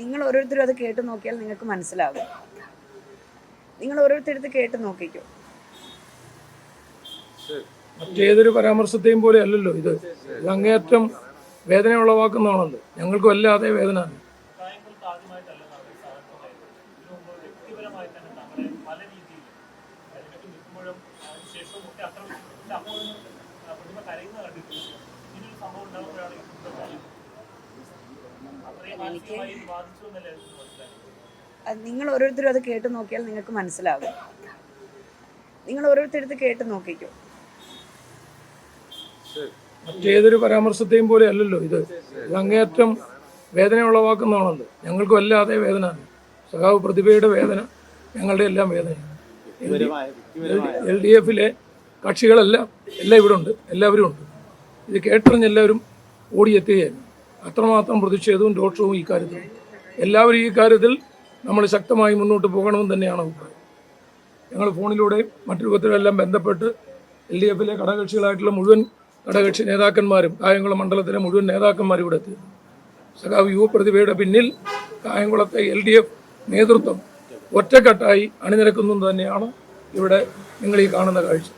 നിങ്ങൾ ഓരോരുത്തരും അത് കേട്ട് നോക്കിയാൽ നിങ്ങൾക്ക് മനസ്സിലാകും. നിങ്ങൾ ഓരോരുത്തരടുത്ത് കേട്ട് നോക്കിക്കോ. മറ്റേതൊരു പരാമർശത്തെയും പോലെ അല്ലല്ലോ ഇത്. അങ്ങേയറ്റം വേദന ഉളവാക്കുന്നതാണല്ലോ. ഞങ്ങൾക്ക് വല്ലാതെ വേദന. നിങ്ങൾ ഓരോരുത്തരും അത് കേട്ട് നോക്കിയാൽ നിങ്ങൾക്ക് മനസ്സിലാകും. നിങ്ങൾ ഓരോരുത്തരടുത്ത് കേട്ട് നോക്കിക്കോ. മറ്റേതൊരു പരാമർശത്തെയും പോലെ അല്ലല്ലോ ഇത്. അങ്ങേയറ്റം വേദന ഉളവാക്കുന്നതാണല്ലോ. ഞങ്ങൾക്ക് വല്ലാതെ വേദന. സഖാവ് പ്രതിഭയുടെ വേദന ഞങ്ങളുടെ എല്ലാം വേദനയാണ്. LDF കക്ഷികളെല്ലാം ഇവിടെ ഉണ്ട്, എല്ലാവരും ഉണ്ട്. ഇത് കേട്ടറിഞ്ഞ് എല്ലാവരും ഓടിയെത്തുകയായിരുന്നു. അത്രമാത്രം പ്രതിഷേധവും രോഷവും ഈ കാര്യത്തിൽ. എല്ലാവരും ഈ കാര്യത്തിൽ നമ്മൾ ശക്തമായി മുന്നോട്ട് പോകണമെന്ന് തന്നെയാണ് അഭിപ്രായം. ഞങ്ങൾ ഫോണിലൂടെ മറ്റു രൂപത്തിലെല്ലാം ബന്ധപ്പെട്ട് LDF ഘടകകക്ഷികളായിട്ടുള്ള മുഴുവൻ ഘടകകക്ഷി നേതാക്കന്മാരും കായംകുളം മണ്ഡലത്തിലെ മുഴുവൻ നേതാക്കന്മാരും ഇവിടെ എത്തി. സഖാവ് യുവ പ്രതിഭയുടെ പിന്നിൽ കായംകുളത്തെ LDF നേതൃത്വം ഒറ്റക്കെട്ടായി അണിനിരക്കുന്നു തന്നെയാണ് ഇവിടെ നിങ്ങൾ ഈ കാണുന്ന കാഴ്ച.